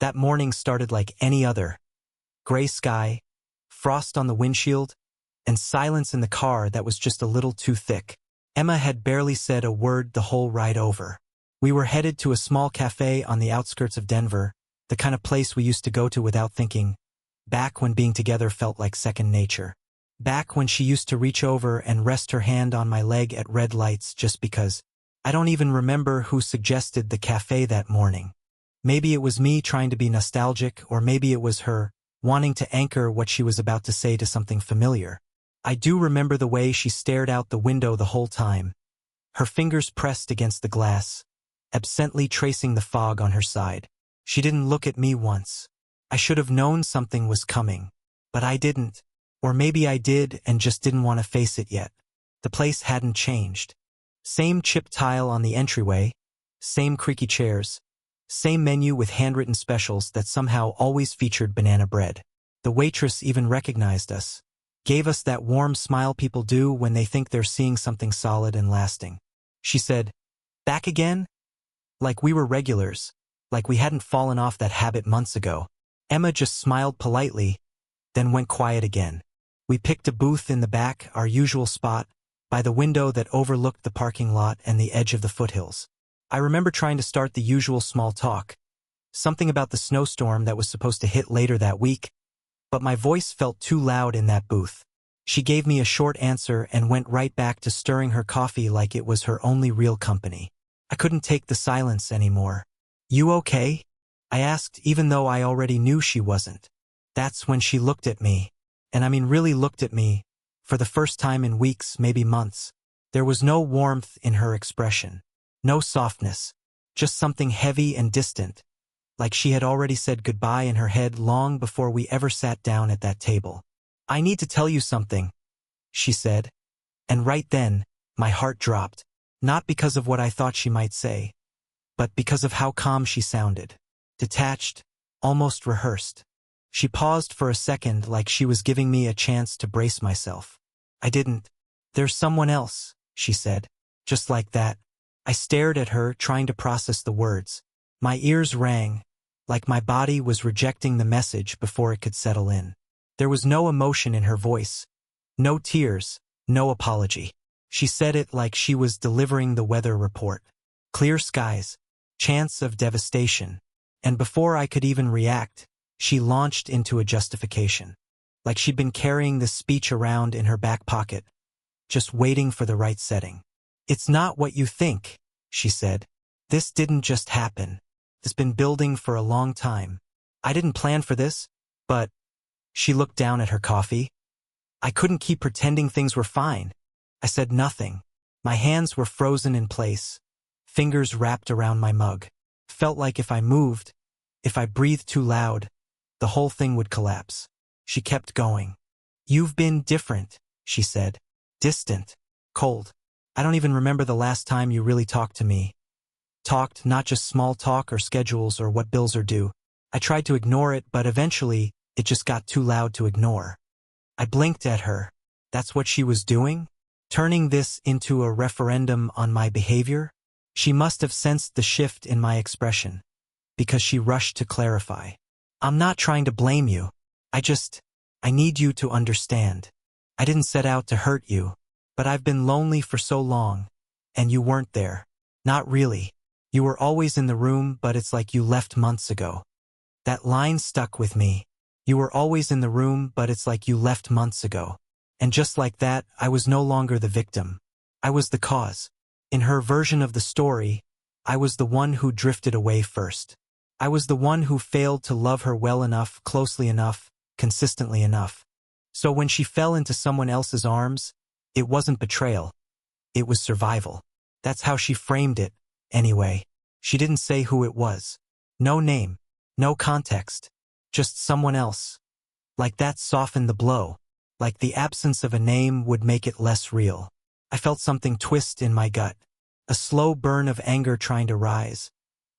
That morning started like any other. Gray sky, frost on the windshield, and silence in the car that was just a little too thick. Emma had barely said a word the whole ride over. We were headed to a small cafe on the outskirts of Denver, the kind of place we used to go to without thinking, back when being together felt like second nature. Back when she used to reach over and rest her hand on my leg at red lights just because. I don't even remember who suggested the cafe that morning. Maybe it was me trying to be nostalgic, or maybe it was her, wanting to anchor what she was about to say to something familiar. I do remember the way she stared out the window the whole time, her fingers pressed against the glass, absently tracing the fog on her side. She didn't look at me once. I should have known something was coming, but I didn't. Or maybe I did and just didn't want to face it yet. The place hadn't changed. Same chip tile on the entryway, same creaky chairs, same menu with handwritten specials that somehow always featured banana bread. The waitress even recognized us, gave us that warm smile people do when they think they're seeing something solid and lasting. She said, "Back again?" Like we were regulars, like we hadn't fallen off that habit months ago. Emma just smiled politely, then went quiet again. We picked a booth in the back, our usual spot, by the window that overlooked the parking lot and the edge of the foothills. I remember trying to start the usual small talk, something about the snowstorm that was supposed to hit later that week, but my voice felt too loud in that booth. She gave me a short answer and went right back to stirring her coffee like it was her only real company. I couldn't take the silence anymore. "You okay?" I asked, even though I already knew she wasn't. That's when she looked at me, and I mean really looked at me, for the first time in weeks, maybe months. There was no warmth in her expression, no softness, just something heavy and distant, like she had already said goodbye in her head long before we ever sat down at that table. "I need to tell you something," she said, and right then, my heart dropped, not because of what I thought she might say, but because of how calm she sounded, detached, almost rehearsed. She paused for a second like she was giving me a chance to brace myself. I didn't. "There's someone else," she said, just like that. I stared at her, trying to process the words. My ears rang, like my body was rejecting the message before it could settle in. There was no emotion in her voice, no tears, no apology. She said it like she was delivering the weather report. Clear skies, chance of devastation, and before I could even react, she launched into a justification. Like she'd been carrying this speech around in her back pocket, just waiting for the right setting. "It's not what you think," she said. "This didn't just happen. It's been building for a long time. I didn't plan for this, but..." She looked down at her coffee. I couldn't keep pretending things were fine. I said nothing. My hands were frozen in place, fingers wrapped around my mug. Felt like if I moved, if I breathed too loud, the whole thing would collapse. She kept going. "You've been different," she said. "Distant. Cold. I don't even remember the last time you really talked to me. Talked, not just small talk or schedules or what bills are due." I tried to ignore it, but eventually, it just got too loud to ignore. I blinked at her. That's what she was doing? Turning this into a referendum on my behavior? She must have sensed the shift in my expression, because she rushed to clarify. "I'm not trying to blame you. I need you to understand. I didn't set out to hurt you, but I've been lonely for so long, and you weren't there. Not really. You were always in the room, but it's like you left months ago." That line stuck with me. You were always in the room, but it's like you left months ago. And just like that, I was no longer the victim. I was the cause. In her version of the story, I was the one who drifted away first. I was the one who failed to love her well enough, closely enough, consistently enough. So when she fell into someone else's arms, it wasn't betrayal. It was survival. That's how she framed it, anyway. She didn't say who it was. No name, no context, just someone else. Like that softened the blow. Like the absence of a name would make it less real. I felt something twist in my gut, a slow burn of anger trying to rise,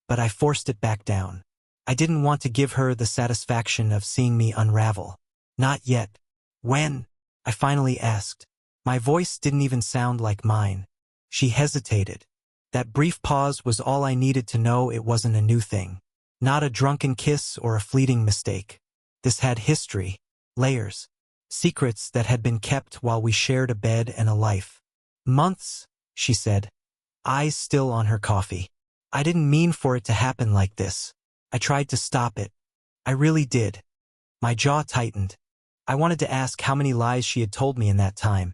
but I forced it back down. I didn't want to give her the satisfaction of seeing me unravel. "Not yet." "When?" I finally asked. My voice didn't even sound like mine. She hesitated. That brief pause was all I needed to know it wasn't a new thing. Not a drunken kiss or a fleeting mistake. This had history, layers, secrets that had been kept while we shared a bed and a life. Months, she said, eyes still on her coffee. I didn't mean for it to happen like this. I tried to stop it. I really did. My jaw tightened. I wanted to ask how many lies she had told me in that time.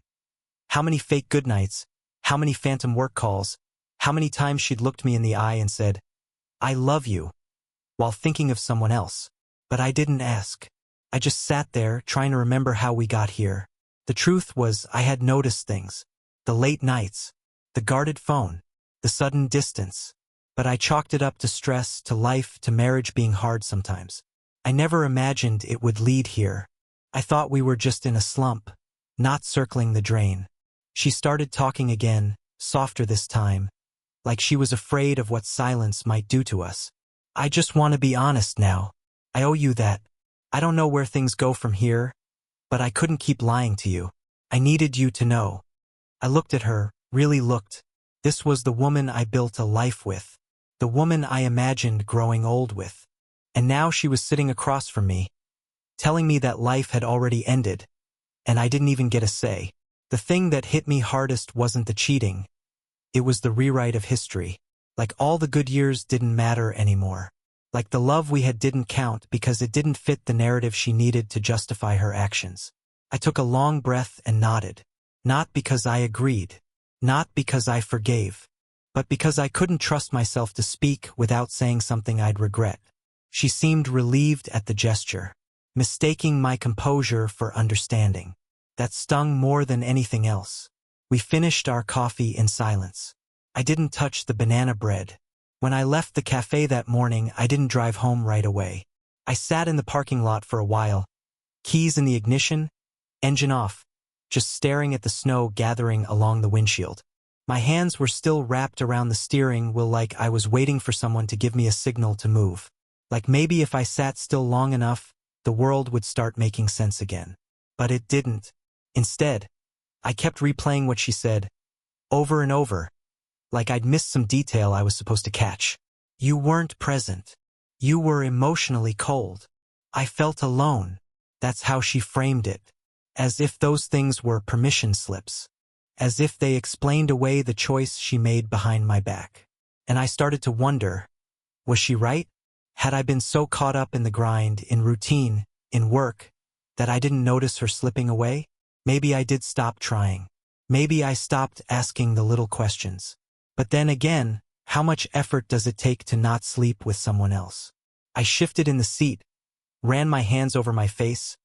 How many fake goodnights, how many phantom work calls, how many times she'd looked me in the eye and said, "I love you," while thinking of someone else. But I didn't ask. I just sat there trying to remember how we got here. The truth was I had noticed things. The late nights, the guarded phone, the sudden distance. But I chalked it up to stress, to life, to marriage being hard sometimes. I never imagined it would lead here. I thought we were just in a slump, not circling the drain. She started talking again, softer this time, like she was afraid of what silence might do to us. I just want to be honest now. I owe you that. I don't know where things go from here, but I couldn't keep lying to you. I needed you to know. I looked at her, really looked. This was the woman I built a life with, the woman I imagined growing old with. And now she was sitting across from me, telling me that life had already ended, and I didn't even get a say. The thing that hit me hardest wasn't the cheating. It was the rewrite of history. Like all the good years didn't matter anymore. Like the love we had didn't count because it didn't fit the narrative she needed to justify her actions. I took a long breath and nodded. Not because I agreed. Not because I forgave. But because I couldn't trust myself to speak without saying something I'd regret. She seemed relieved at the gesture, mistaking my composure for understanding. That stung more than anything else. We finished our coffee in silence. I didn't touch the banana bread. When I left the cafe that morning, I didn't drive home right away. I sat in the parking lot for a while, keys in the ignition, engine off, just staring at the snow gathering along the windshield. My hands were still wrapped around the steering wheel like I was waiting for someone to give me a signal to move. Like maybe if I sat still long enough, the world would start making sense again. But it didn't. Instead, I kept replaying what she said, over and over, like I'd missed some detail I was supposed to catch. You weren't present. You were emotionally cold. I felt alone. That's how she framed it. As if those things were permission slips. As if they explained away the choice she made behind my back. And I started to wonder, was she right? Had I been so caught up in the grind, in routine, in work, that I didn't notice her slipping away? Maybe I did stop trying. Maybe I stopped asking the little questions. But then again, how much effort does it take to not sleep with someone else? I shifted in the seat, ran my hands over my face,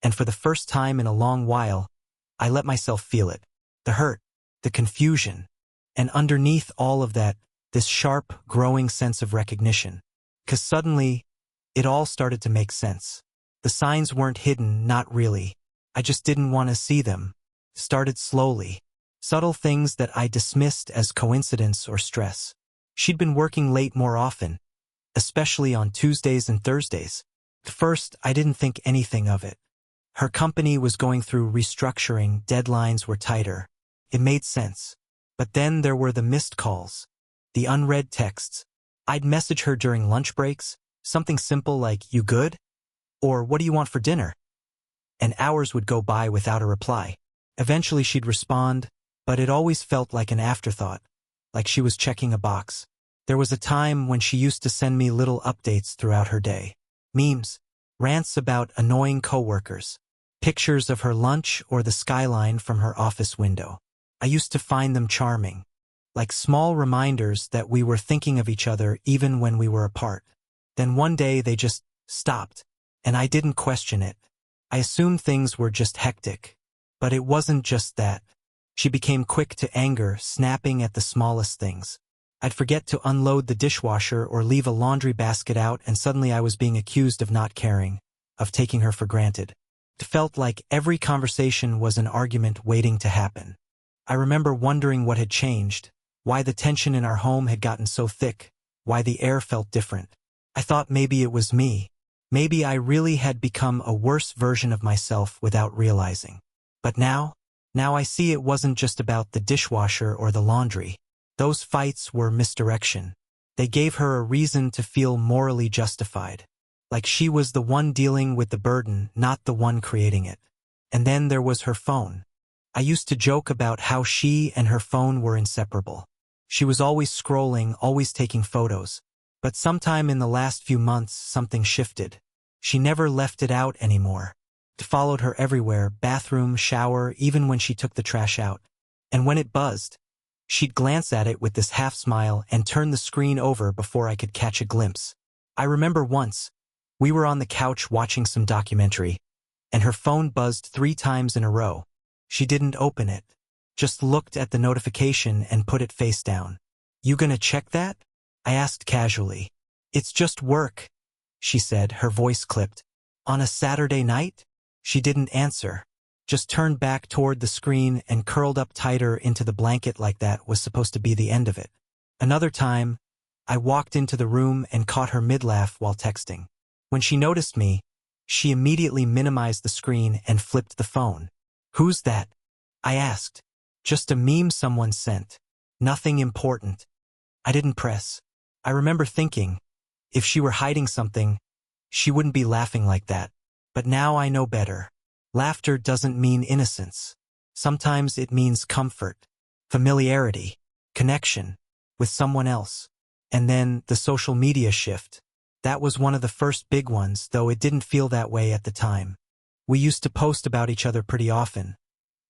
and for the first time in a long while, I let myself feel it. The hurt, the confusion, and underneath all of that, this sharp, growing sense of recognition. 'Cause suddenly, it all started to make sense. The signs weren't hidden, not really. I just didn't want to see them. Started slowly. Subtle things that I dismissed as coincidence or stress. She'd been working late more often, especially on Tuesdays and Thursdays. At first, I didn't think anything of it. Her company was going through restructuring, deadlines were tighter. It made sense. But then there were the missed calls, the unread texts. I'd message her during lunch breaks, something simple like, "You good?" Or, "What do you want for dinner?" And hours would go by without a reply. Eventually she'd respond, but it always felt like an afterthought, like she was checking a box. There was a time when she used to send me little updates throughout her day. Memes, rants about annoying coworkers, pictures of her lunch or the skyline from her office window. I used to find them charming, like small reminders that we were thinking of each other even when we were apart. Then one day they just stopped, and I didn't question it. I assumed things were just hectic. But it wasn't just that. She became quick to anger, snapping at the smallest things. I'd forget to unload the dishwasher or leave a laundry basket out, and suddenly I was being accused of not caring, of taking her for granted. It felt like every conversation was an argument waiting to happen. I remember wondering what had changed, why the tension in our home had gotten so thick, why the air felt different. I thought maybe it was me. Maybe I really had become a worse version of myself without realizing. But now I see it wasn't just about the dishwasher or the laundry. Those fights were misdirection. They gave her a reason to feel morally justified. Like she was the one dealing with the burden, not the one creating it. And then there was her phone. I used to joke about how she and her phone were inseparable. She was always scrolling, always taking photos. But sometime in the last few months, something shifted. She never left it out anymore. It followed her everywhere, bathroom, shower, even when she took the trash out. And when it buzzed, she'd glance at it with this half smile and turn the screen over before I could catch a glimpse. I remember once, we were on the couch watching some documentary, and her phone buzzed 3 times in a row. She didn't open it, just looked at the notification and put it face down. "You gonna check that?" I asked casually. "It's just work," she said, her voice clipped. "On a Saturday night?" She didn't answer, just turned back toward the screen and curled up tighter into the blanket like that was supposed to be the end of it. Another time, I walked into the room and caught her mid-laugh while texting. When she noticed me, she immediately minimized the screen and flipped the phone. "Who's that?" I asked. "Just a meme someone sent. Nothing important." I didn't press. I remember thinking, if she were hiding something, she wouldn't be laughing like that. But now I know better. Laughter doesn't mean innocence. Sometimes it means comfort, familiarity, connection with someone else. And then the social media shift. That was one of the first big ones, though it didn't feel that way at the time. We used to post about each other pretty often.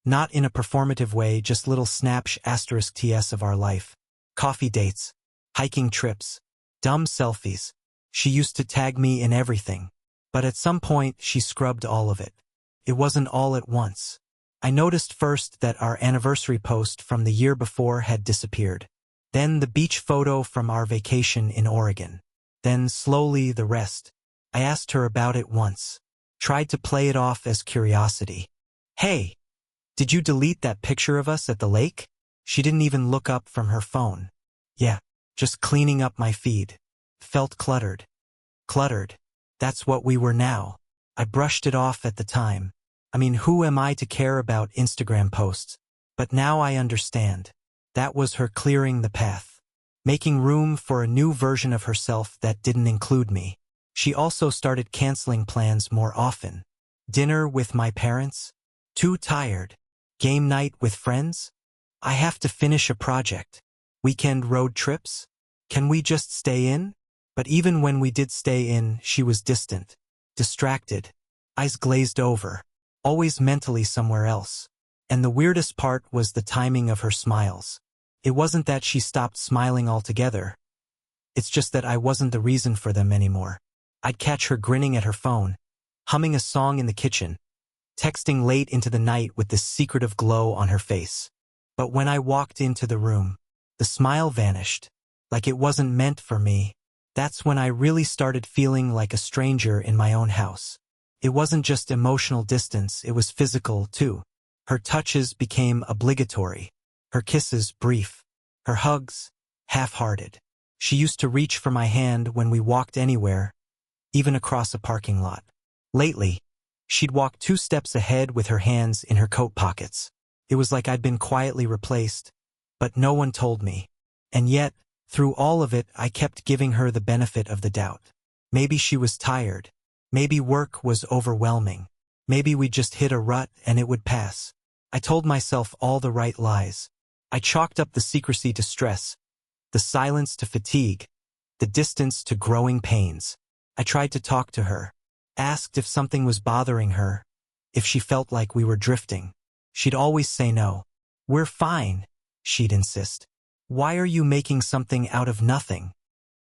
Not in a performative way, just little **TS of our life. Coffee dates, hiking trips, dumb selfies. She used to tag me in everything. But at some point, she scrubbed all of it. It wasn't all at once. I noticed first that our anniversary post from the year before had disappeared. Then the beach photo from our vacation in Oregon. Then slowly the rest. I asked her about it once. Tried to play it off as curiosity. "Hey, did you delete that picture of us at the lake?" She didn't even look up from her phone. "Yeah, just cleaning up my feed." Felt cluttered. Cluttered. That's what we were now. I brushed it off at the time. I mean, who am I to care about Instagram posts? But now I understand. That was her clearing the path. Making room for a new version of herself that didn't include me. She also started canceling plans more often. Dinner with my parents? Too tired. Game night with friends? I have to finish a project. Weekend road trips? Can we just stay in? But even when we did stay in, she was distant, distracted, eyes glazed over, always mentally somewhere else. And the weirdest part was the timing of her smiles. It wasn't that she stopped smiling altogether. It's just that I wasn't the reason for them anymore. I'd catch her grinning at her phone, humming a song in the kitchen, texting late into the night with this secretive glow on her face. But when I walked into the room, the smile vanished, like it wasn't meant for me. That's when I really started feeling like a stranger in my own house. It wasn't just emotional distance, it was physical too. Her touches became obligatory, her kisses brief, her hugs half-hearted. She used to reach for my hand when we walked anywhere, even across a parking lot. Lately, she'd walk 2 steps ahead with her hands in her coat pockets. It was like I'd been quietly replaced, but no one told me. And yet, through all of it, I kept giving her the benefit of the doubt. Maybe she was tired. Maybe work was overwhelming. Maybe we just hit a rut and it would pass. I told myself all the right lies. I chalked up the secrecy to stress, the silence to fatigue, the distance to growing pains. I tried to talk to her, asked if something was bothering her, if she felt like we were drifting. She'd always say no. "We're fine," she'd insist. "Why are you making something out of nothing?"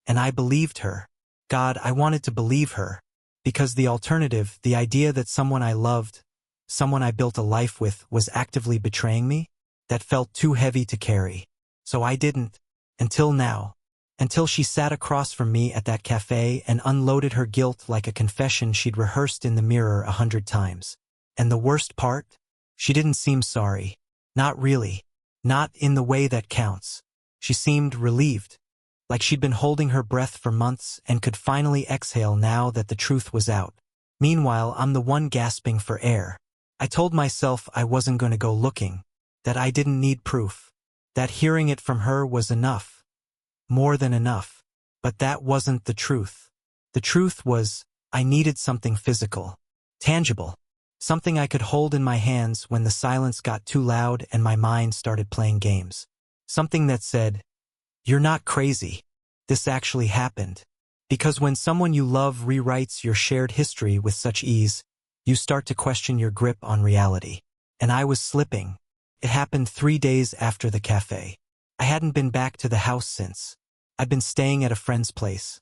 And I believed her. God, I wanted to believe her. Because the alternative, the idea that someone I loved, someone I built a life with, was actively betraying me, that felt too heavy to carry. So I didn't. Until now. Until she sat across from me at that cafe and unloaded her guilt like a confession she'd rehearsed in the mirror 100 times. And the worst part? She didn't seem sorry. Not really. Not in the way that counts. She seemed relieved, like she'd been holding her breath for months and could finally exhale now that the truth was out. Meanwhile, I'm the one gasping for air. I told myself I wasn't going to go looking, that I didn't need proof, that hearing it from her was enough. More than enough. But that wasn't the truth. The truth was, I needed something physical, tangible, something I could hold in my hands when the silence got too loud and my mind started playing games. Something that said, "You're not crazy. This actually happened." Because when someone you love rewrites your shared history with such ease, you start to question your grip on reality. And I was slipping. It happened 3 days after the cafe. I hadn't been back to the house since. I'd been staying at a friend's place,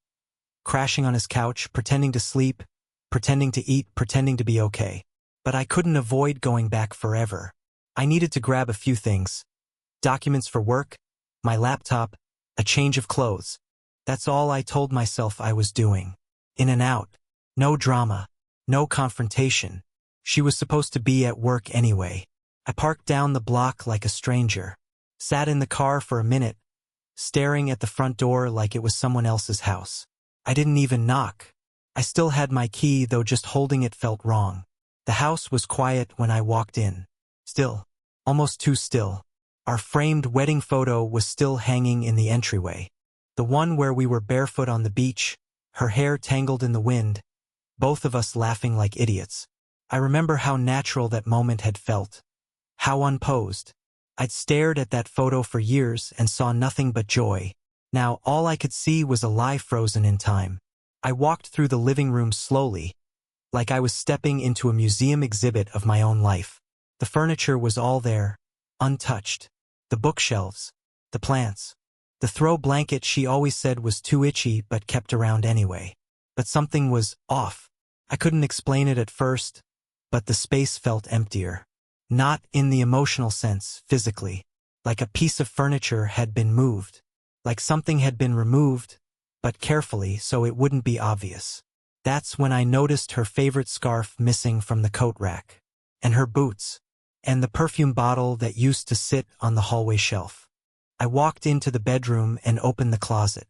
crashing on his couch, pretending to sleep, pretending to eat, pretending to be okay. But I couldn't avoid going back forever. I needed to grab a few things. Documents for work, my laptop, a change of clothes. That's all I told myself I was doing. In and out. No drama. No confrontation. She was supposed to be at work anyway. I parked down the block like a stranger. Sat in the car for a minute, staring at the front door like it was someone else's house. I didn't even knock. I still had my key, though just holding it felt wrong. The house was quiet when I walked in. Still. Almost too still. Our framed wedding photo was still hanging in the entryway. The one where we were barefoot on the beach, her hair tangled in the wind, both of us laughing like idiots. I remember how natural that moment had felt. How unposed. I'd stared at that photo for years and saw nothing but joy. Now all I could see was a lie frozen in time. I walked through the living room slowly, like I was stepping into a museum exhibit of my own life. The furniture was all there, untouched. The bookshelves, the plants, the throw blanket she always said was too itchy but kept around anyway. But something was off. I couldn't explain it at first, but the space felt emptier. Not in the emotional sense, physically. Like a piece of furniture had been moved. Like something had been removed, but carefully so it wouldn't be obvious. That's when I noticed her favorite scarf missing from the coat rack. And her boots. And the perfume bottle that used to sit on the hallway shelf. I walked into the bedroom and opened the closet.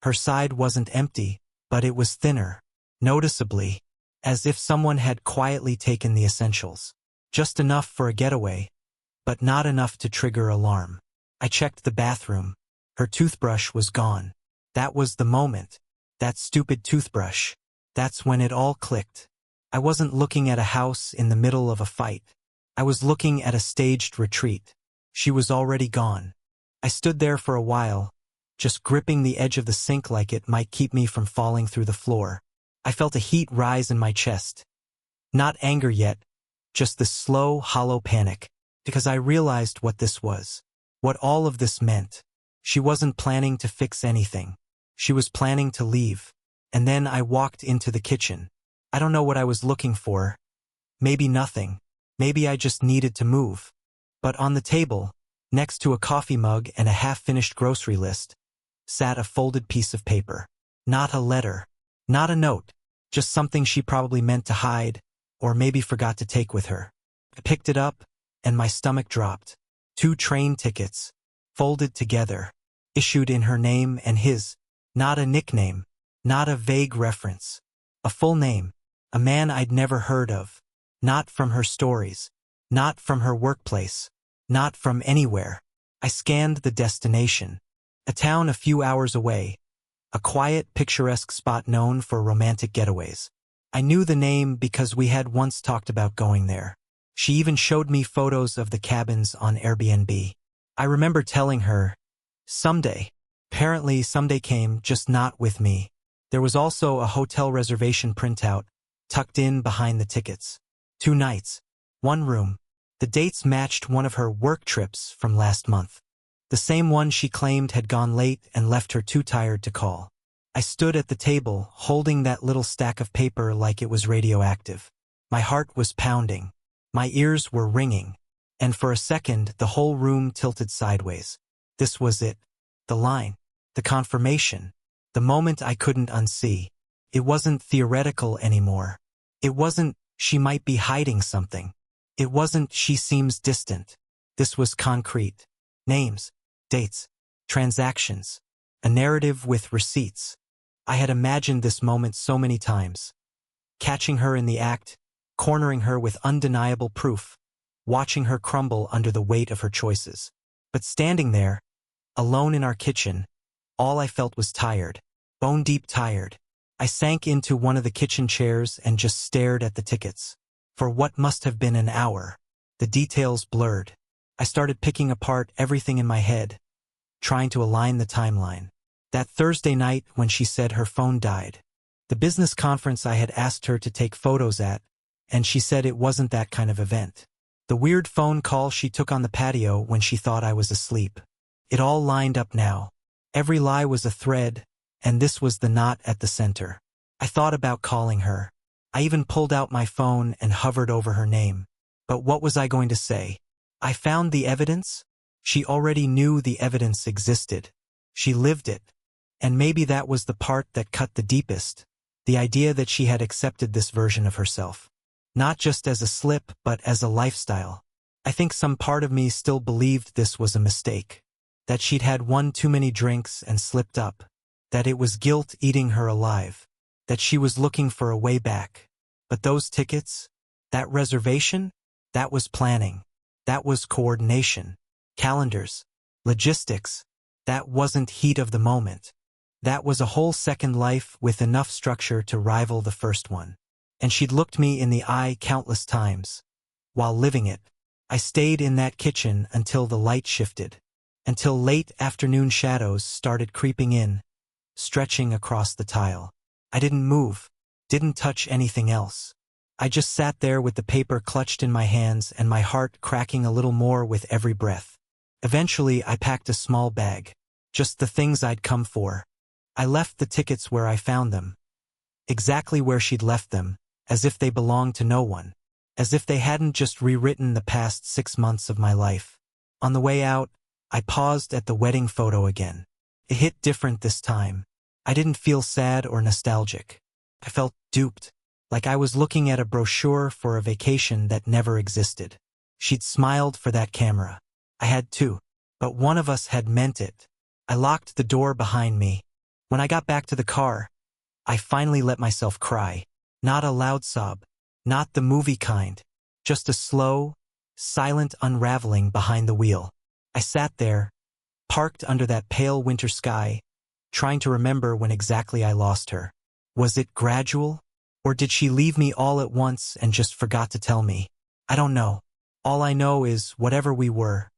Her side wasn't empty, but it was thinner. Noticeably. As if someone had quietly taken the essentials. Just enough for a getaway, but not enough to trigger alarm. I checked the bathroom. Her toothbrush was gone. That was the moment. That stupid toothbrush. That's when it all clicked. I wasn't looking at a house in the middle of a fight. I was looking at a staged retreat. She was already gone. I stood there for a while, just gripping the edge of the sink like it might keep me from falling through the floor. I felt a heat rise in my chest. Not anger yet, just this slow, hollow panic, because I realized what this was. What all of this meant. She wasn't planning to fix anything. She was planning to leave. And then I walked into the kitchen. I don't know what I was looking for. Maybe nothing. Maybe I just needed to move. But on the table, next to a coffee mug and a half-finished grocery list, sat a folded piece of paper. Not a letter. Not a note. Just something she probably meant to hide, or maybe forgot to take with her. I picked it up, and my stomach dropped. 2 train tickets, folded together, issued in her name and his. Not a nickname. Not a vague reference. A full name. A man I'd never heard of. Not from her stories. Not from her workplace. Not from anywhere. I scanned the destination. A town a few hours away. A quiet, picturesque spot known for romantic getaways. I knew the name because we had once talked about going there. She even showed me photos of the cabins on Airbnb. I remember telling her, someday. Apparently someday came, just not with me. There was also a hotel reservation printout, tucked in behind the tickets. 2 nights. 1 room. The dates matched one of her work trips from last month. The same one she claimed had gone late and left her too tired to call. I stood at the table, holding that little stack of paper like it was radioactive. My heart was pounding. My ears were ringing. And for a second, the whole room tilted sideways. This was it. The line. The confirmation. The moment I couldn't unsee. It wasn't theoretical anymore. It wasn't, she might be hiding something. It wasn't, she seems distant. This was concrete. Names, dates, transactions, a narrative with receipts. I had imagined this moment so many times. Catching her in the act, cornering her with undeniable proof, watching her crumble under the weight of her choices. But standing there, alone in our kitchen, all I felt was tired. bone-deep tired. I sank into one of the kitchen chairs and just stared at the tickets. For what must have been an hour. The details blurred. I started picking apart everything in my head, trying to align the timeline. That Thursday night when she said her phone died. The business conference I had asked her to take photos at, and she said it wasn't that kind of event. The weird phone call she took on the patio when she thought I was asleep. It all lined up now. Every lie was a thread, and this was the knot at the center. I thought about calling her. I even pulled out my phone and hovered over her name. But what was I going to say? I found the evidence? She already knew the evidence existed. She lived it. And maybe that was the part that cut the deepest. The idea that she had accepted this version of herself. Not just as a slip, but as a lifestyle. I think some part of me still believed this was a mistake. That she'd had one too many drinks and slipped up. That it was guilt eating her alive. That she was looking for a way back. But those tickets? That reservation? That was planning. That was coordination. Calendars. Logistics. That wasn't heat of the moment. That was a whole second life with enough structure to rival the first one. And she'd looked me in the eye countless times. While living it, I stayed in that kitchen until the light shifted. Until late afternoon shadows started creeping in, stretching across the tile. I didn't move, didn't touch anything else. I just sat there with the paper clutched in my hands and my heart cracking a little more with every breath. Eventually, I packed a small bag. Just the things I'd come for. I left the tickets where I found them. Exactly where she'd left them, as if they belonged to no one. As if they hadn't just rewritten the past 6 months of my life. On the way out, I paused at the wedding photo again. It hit different this time. I didn't feel sad or nostalgic. I felt duped, like I was looking at a brochure for a vacation that never existed. She'd smiled for that camera. I had too. But one of us had meant it. I locked the door behind me. When I got back to the car, I finally let myself cry. Not a loud sob. Not the movie kind. Just a slow, silent unraveling behind the wheel. I sat there, parked under that pale winter sky, trying to remember when exactly I lost her. Was it gradual? Or did she leave me all at once and just forgot to tell me? I don't know. All I know is whatever we were,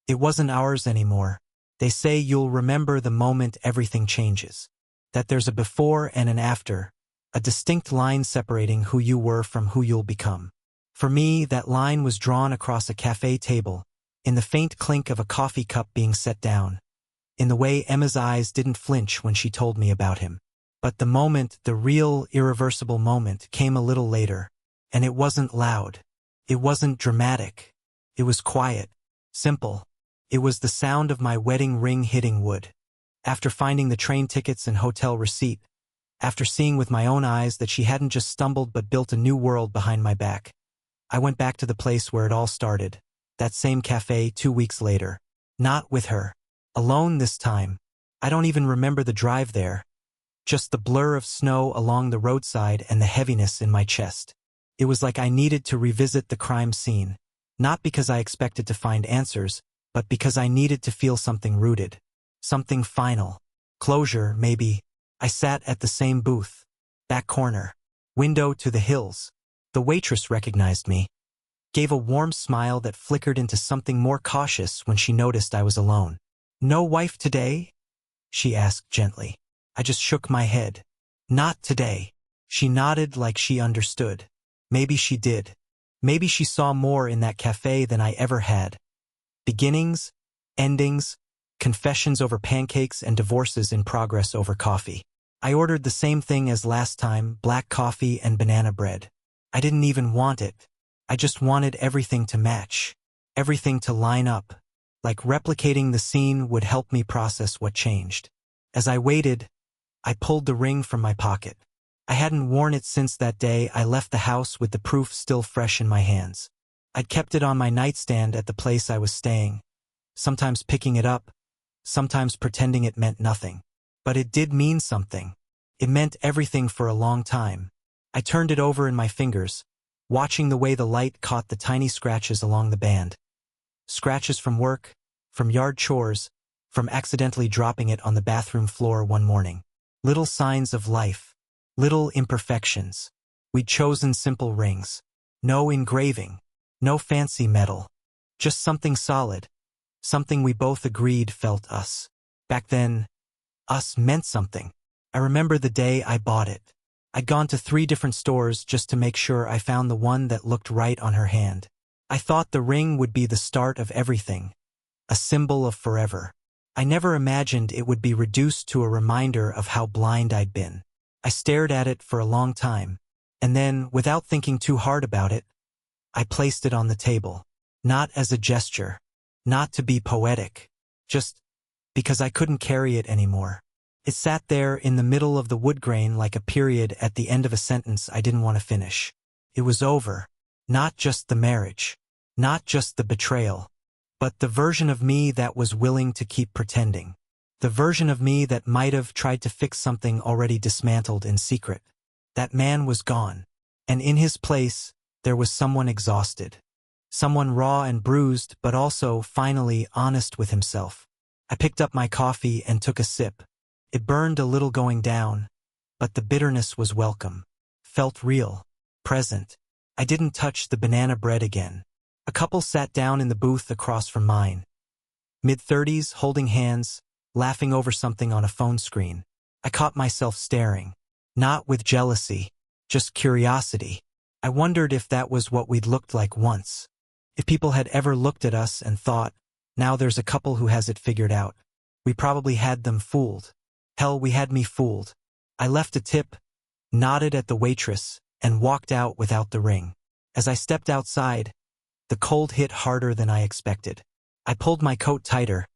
it wasn't ours anymore. They say you'll remember the moment everything changes. That there's a before and an after, a distinct line separating who you were from who you'll become. For me, that line was drawn across a cafe table, in the faint clink of a coffee cup being set down, in the way Emma's eyes didn't flinch when she told me about him. But the moment, the real, irreversible moment, came a little later, and it wasn't loud. It wasn't dramatic. It was quiet, simple. It was the sound of my wedding ring hitting wood. After finding the train tickets and hotel receipt, after seeing with my own eyes that she hadn't just stumbled but built a new world behind my back, I went back to the place where it all started, that same cafe 2 weeks later. Not with her. Alone this time. I don't even remember the drive there. Just the blur of snow along the roadside and the heaviness in my chest. It was like I needed to revisit the crime scene. Not because I expected to find answers, but because I needed to feel something rooted. Something final. Closure, maybe. I sat at the same booth. Back corner. Window to the hills. The waitress recognized me. Gave a warm smile that flickered into something more cautious when she noticed I was alone. "No wife today?" she asked gently. I just shook my head. "Not today." She nodded like she understood. Maybe she did. Maybe she saw more in that cafe than I ever had. Beginnings, endings, confessions over pancakes and divorces in progress over coffee. I ordered the same thing as last time, black coffee and banana bread. I didn't even want it. I just wanted everything to match. Everything to line up. Like replicating the scene would help me process what changed. As I waited, I pulled the ring from my pocket. I hadn't worn it since that day I left the house with the proof still fresh in my hands. I'd kept it on my nightstand at the place I was staying, sometimes picking it up, sometimes pretending it meant nothing. But it did mean something. It meant everything for a long time. I turned it over in my fingers, watching the way the light caught the tiny scratches along the band. Scratches from work, from yard chores, from accidentally dropping it on the bathroom floor one morning. Little signs of life. Little imperfections. We'd chosen simple rings. No engraving. No fancy metal. Just something solid. Something we both agreed felt us. Back then, us meant something. I remember the day I bought it. I'd gone to 3 different stores just to make sure I found the one that looked right on her hand. I thought the ring would be the start of everything. A symbol of forever. I never imagined it would be reduced to a reminder of how blind I'd been. I stared at it for a long time, and then, without thinking too hard about it, I placed it on the table. Not as a gesture. Not to be poetic. Just because I couldn't carry it anymore. It sat there in the middle of the wood grain like a period at the end of a sentence I didn't want to finish. It was over. Not just the marriage. Not just the betrayal. But the version of me that was willing to keep pretending. The version of me that might have tried to fix something already dismantled in secret. That man was gone. And in his place, there was someone exhausted. Someone raw and bruised, but also, finally, honest with himself. I picked up my coffee and took a sip. It burned a little going down, but the bitterness was welcome. Felt real. Present. I didn't touch the banana bread again. A couple sat down in the booth across from mine. Mid-30s, holding hands, laughing over something on a phone screen. I caught myself staring. Not with jealousy, just curiosity. I wondered if that was what we'd looked like once. If people had ever looked at us and thought, now there's a couple who has it figured out. We probably had them fooled. Hell, we had me fooled. I left a tip, nodded at the waitress, and walked out without the ring. As I stepped outside, the cold hit harder than I expected. I pulled my coat tighter,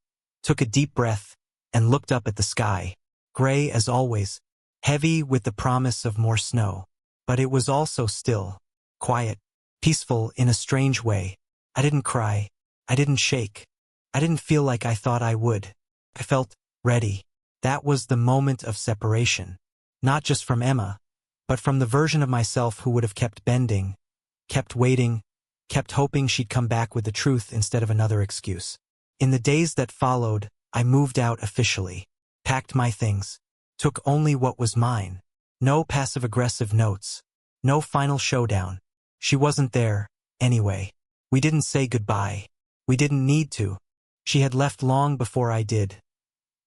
took a deep breath, and looked up at the sky. Gray as always, heavy with the promise of more snow. But it was also still, quiet, peaceful in a strange way. I didn't cry. I didn't shake. I didn't feel like I thought I would. I felt ready. That was the moment of separation. Not just from Emma, but from the version of myself who would have kept bending, kept waiting, kept hoping she'd come back with the truth instead of another excuse. In the days that followed, I moved out officially, packed my things, took only what was mine. No passive-aggressive notes. No final showdown. She wasn't there, anyway. We didn't say goodbye. We didn't need to. She had left long before I did.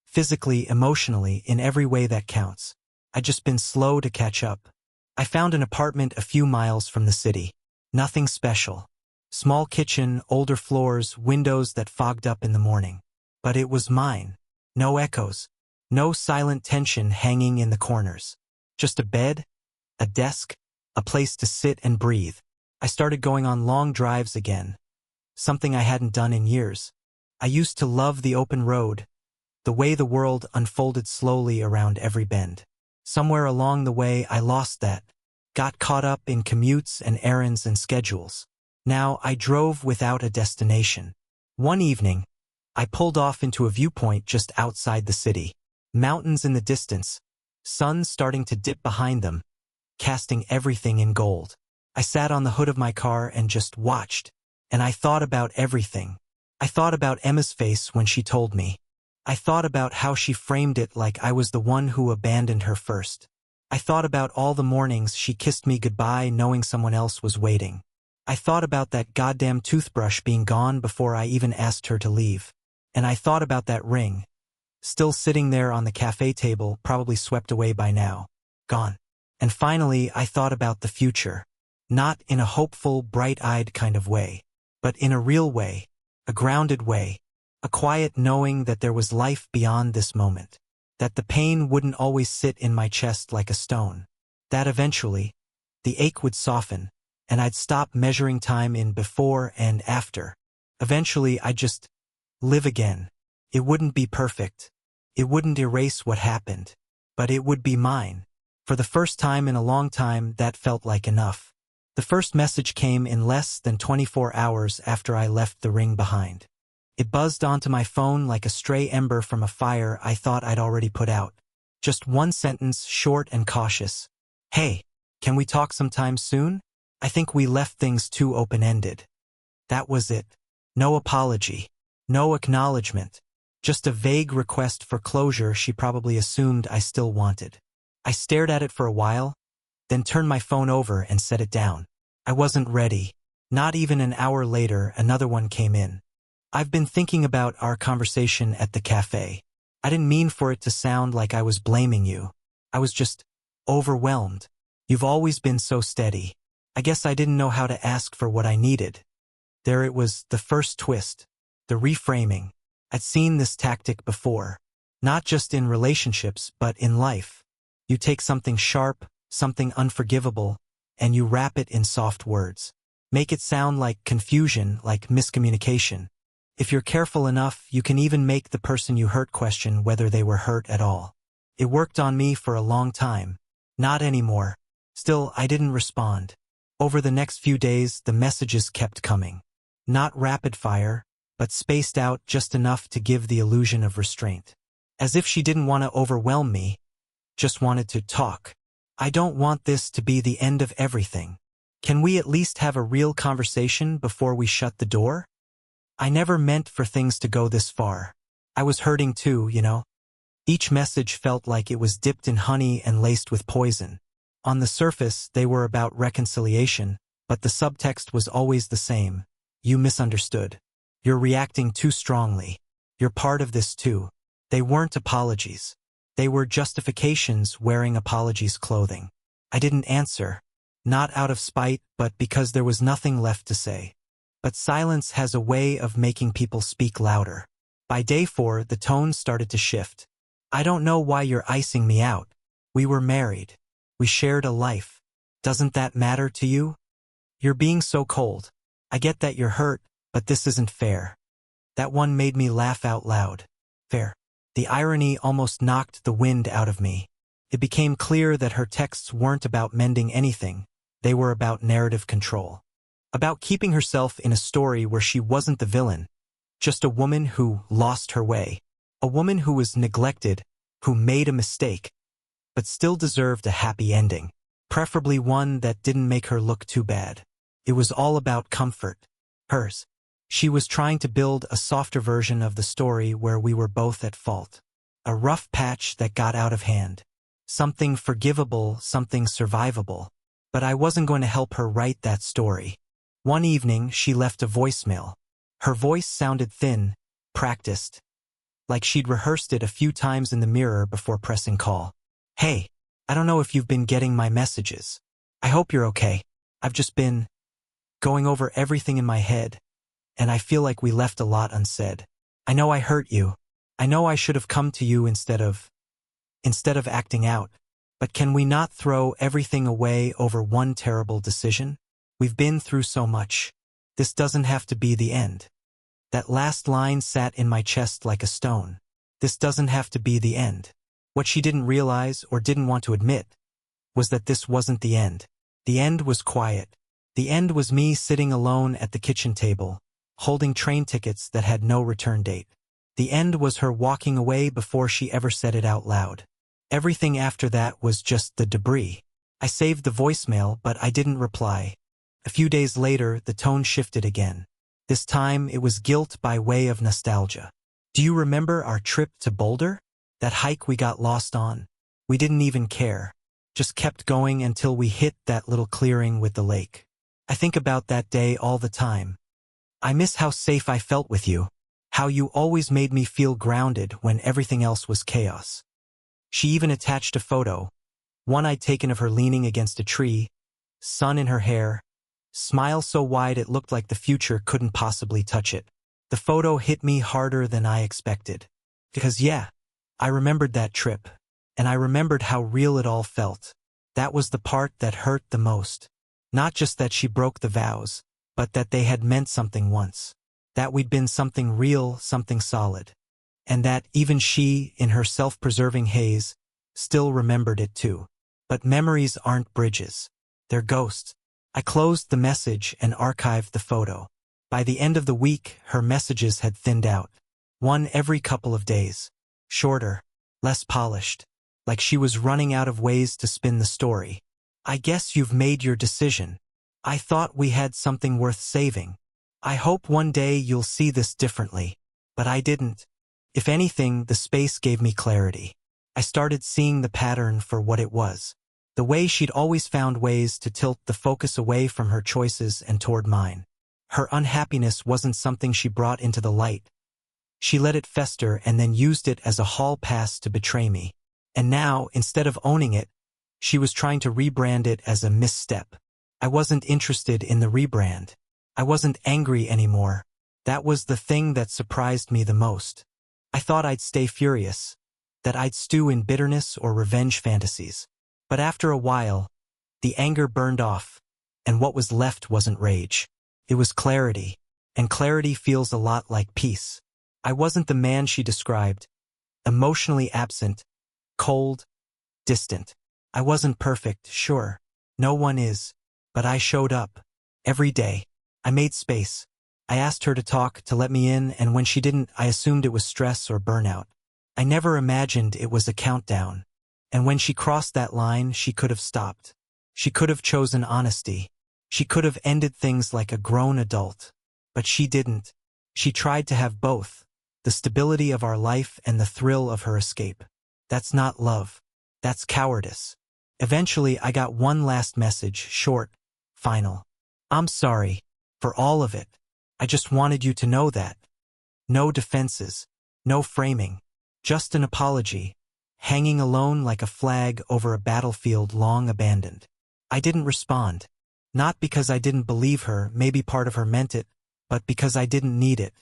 Physically, emotionally, in every way that counts. I'd just been slow to catch up. I found an apartment a few miles from the city. Nothing special. Small kitchen, older floors, windows that fogged up in the morning. But it was mine. No echoes. No silent tension hanging in the corners. Just a bed, a desk, a place to sit and breathe. I started going on long drives again. Something I hadn't done in years. I used to love the open road, the way the world unfolded slowly around every bend. Somewhere along the way I lost that, got caught up in commutes and errands and schedules. Now I drove without a destination. One evening, I pulled off into a viewpoint just outside the city. Mountains in the distance, sun starting to dip behind them, casting everything in gold. I sat on the hood of my car and just watched, and I thought about everything. I thought about Emma's face when she told me. I thought about how she framed it like I was the one who abandoned her first. I thought about all the mornings she kissed me goodbye knowing someone else was waiting. I thought about that goddamn toothbrush being gone before I even asked her to leave. And I thought about that ring, still sitting there on the cafe table, probably swept away by now. Gone. And finally, I thought about the future. Not in a hopeful, bright-eyed kind of way, but in a real way, a grounded way, a quiet knowing that there was life beyond this moment, that the pain wouldn't always sit in my chest like a stone, that eventually, the ache would soften, and I'd stop measuring time in before and after. Eventually, I'd just live again. It wouldn't be perfect. It wouldn't erase what happened, but it would be mine. For the first time in a long time, that felt like enough. The first message came in less than 24 hours after I left the ring behind. It buzzed onto my phone like a stray ember from a fire I thought I'd already put out. Just one sentence, short and cautious. Hey, can we talk sometime soon? I think we left things too open-ended. That was it. No apology. No acknowledgement. Just a vague request for closure she probably assumed I still wanted. I stared at it for a while, then turned my phone over and set it down. I wasn't ready. Not even an hour later, another one came in. I've been thinking about our conversation at the cafe. I didn't mean for it to sound like I was blaming you. I was just overwhelmed. You've always been so steady. I guess I didn't know how to ask for what I needed. There it was, the first twist, the reframing. I'd seen this tactic before, not just in relationships, but in life. You take something sharp, something unforgivable, and you wrap it in soft words. Make it sound like confusion, like miscommunication. If you're careful enough, you can even make the person you hurt question whether they were hurt at all. It worked on me for a long time. Not anymore. Still, I didn't respond. Over the next few days, the messages kept coming. Not rapid fire, but spaced out just enough to give the illusion of restraint. As if she didn't want to overwhelm me, just wanted to talk. I don't want this to be the end of everything. Can we at least have a real conversation before we shut the door? I never meant for things to go this far. I was hurting too, you know. Each message felt like it was dipped in honey and laced with poison. On the surface, they were about reconciliation, but the subtext was always the same. You misunderstood. You're reacting too strongly. You're part of this too. They weren't apologies. They were justifications wearing apologies clothing. I didn't answer, not out of spite, but because there was nothing left to say. But silence has a way of making people speak louder. By day 4, the tone started to shift. I don't know why you're icing me out. We were married. We shared a life. Doesn't that matter to you? You're being so cold. I get that you're hurt, but this isn't fair. That one made me laugh out loud. Fair. The irony almost knocked the wind out of me. It became clear that her texts weren't about mending anything. They were about narrative control. About keeping herself in a story where she wasn't the villain. Just a woman who lost her way. A woman who was neglected, who made a mistake, but still deserved a happy ending. Preferably one that didn't make her look too bad. It was all about comfort. Hers. She was trying to build a softer version of the story where we were both at fault. A rough patch that got out of hand. Something forgivable, something survivable. But I wasn't going to help her write that story. One evening, she left a voicemail. Her voice sounded thin, practiced. Like she'd rehearsed it a few times in the mirror before pressing call. Hey, I don't know if you've been getting my messages. I hope you're okay. I've just been going over everything in my head. And I feel like we left a lot unsaid. I know I hurt you. I know I should have come to you instead of acting out. But can we not throw everything away over one terrible decision? We've been through so much. This doesn't have to be the end. That last line sat in my chest like a stone. This doesn't have to be the end. What she didn't realize or didn't want to admit was that this wasn't the end. The end was quiet. The end was me sitting alone at the kitchen table, holding train tickets that had no return date. The end was her walking away before she ever said it out loud. Everything after that was just the debris. I saved the voicemail, but I didn't reply. A few days later, the tone shifted again. This time, it was guilt by way of nostalgia. Do you remember our trip to Boulder? That hike we got lost on? We didn't even care. Just kept going until we hit that little clearing with the lake. I think about that day all the time. I miss how safe I felt with you. How you always made me feel grounded when everything else was chaos. She even attached a photo. One I'd taken of her leaning against a tree, sun in her hair, smile so wide it looked like the future couldn't possibly touch it. The photo hit me harder than I expected. Because yeah, I remembered that trip, and I remembered how real it all felt. That was the part that hurt the most. Not just that she broke the vows, but that they had meant something once. That we'd been something real, something solid. And that even she, in her self-preserving haze, still remembered it too. But memories aren't bridges. They're ghosts. I closed the message and archived the photo. By the end of the week, her messages had thinned out. One every couple of days. Shorter, less polished. Like she was running out of ways to spin the story. I guess you've made your decision. I thought we had something worth saving. I hope one day you'll see this differently. But I didn't. If anything, the space gave me clarity. I started seeing the pattern for what it was. The way she'd always found ways to tilt the focus away from her choices and toward mine. Her unhappiness wasn't something she brought into the light. She let it fester and then used it as a hall pass to betray me. And now, instead of owning it, she was trying to rebrand it as a misstep. I wasn't interested in the rebrand. I wasn't angry anymore. That was the thing that surprised me the most. I thought I'd stay furious, that I'd stew in bitterness or revenge fantasies. But after a while, the anger burned off, and what was left wasn't rage. It was clarity, and clarity feels a lot like peace. I wasn't the man she described, emotionally absent, cold, distant. I wasn't perfect, sure. No one is. But I showed up. Every day. I made space. I asked her to talk, to let me in, and when she didn't, I assumed it was stress or burnout. I never imagined it was a countdown. And when she crossed that line, she could have stopped. She could have chosen honesty. She could have ended things like a grown adult. But she didn't. She tried to have both. The stability of our life and the thrill of her escape. That's not love. That's cowardice. Eventually, I got one last message, short, final. I'm sorry. For all of it. I just wanted you to know that. No defenses. No framing. Just an apology. Hanging alone like a flag over a battlefield long abandoned. I didn't respond. Not because I didn't believe her, maybe part of her meant it, but because I didn't need it.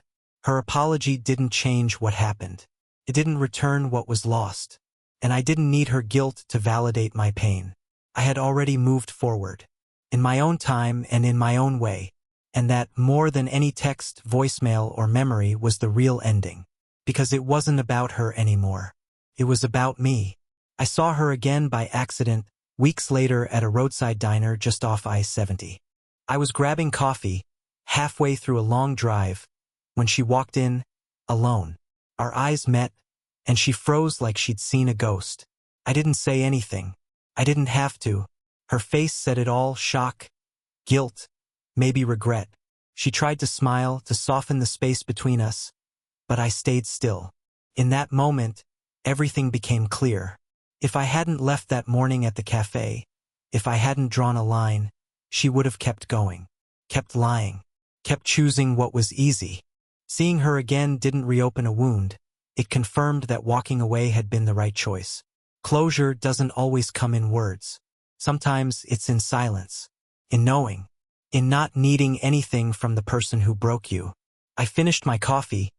Her apology didn't change what happened. It didn't return what was lost. And I didn't need her guilt to validate my pain. I had already moved forward. In my own time and in my own way. And that, more than any text, voicemail, or memory, was the real ending. Because it wasn't about her anymore. It was about me. I saw her again by accident, weeks later at a roadside diner just off I-70. I was grabbing coffee, halfway through a long drive, when she walked in, alone. Our eyes met, and she froze like she'd seen a ghost. I didn't say anything. I didn't have to. Her face said it all, shock, guilt, maybe regret. She tried to smile, to soften the space between us, but I stayed still. In that moment, everything became clear. If I hadn't left that morning at the cafe, if I hadn't drawn a line, she would have kept going, kept lying, kept choosing what was easy. Seeing her again didn't reopen a wound. It confirmed that walking away had been the right choice. Closure doesn't always come in words. Sometimes it's in silence, in knowing, in not needing anything from the person who broke you. I finished my coffee,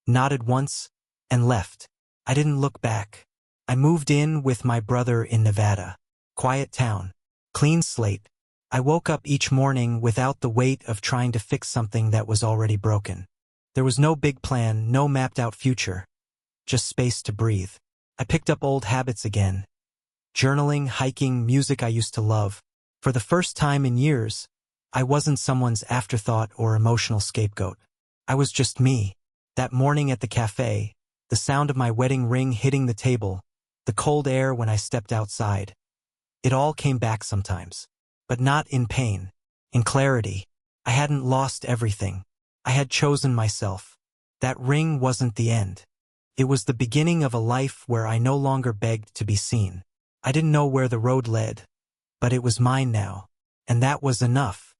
nodded once, and left. I didn't look back. I moved in with my brother in Nevada. Quiet town. Clean slate. I woke up each morning without the weight of trying to fix something that was already broken. There was no big plan, no mapped-out future. Just space to breathe. I picked up old habits again. Journaling, hiking, music I used to love. For the first time in years, I wasn't someone's afterthought or emotional scapegoat. I was just me. That morning at the cafe, the sound of my wedding ring hitting the table, the cold air when I stepped outside. It all came back sometimes. But not in pain. In clarity. I hadn't lost everything. I had chosen myself. That ring wasn't the end. It was the beginning of a life where I no longer begged to be seen. I didn't know where the road led, but it was mine now. And that was enough.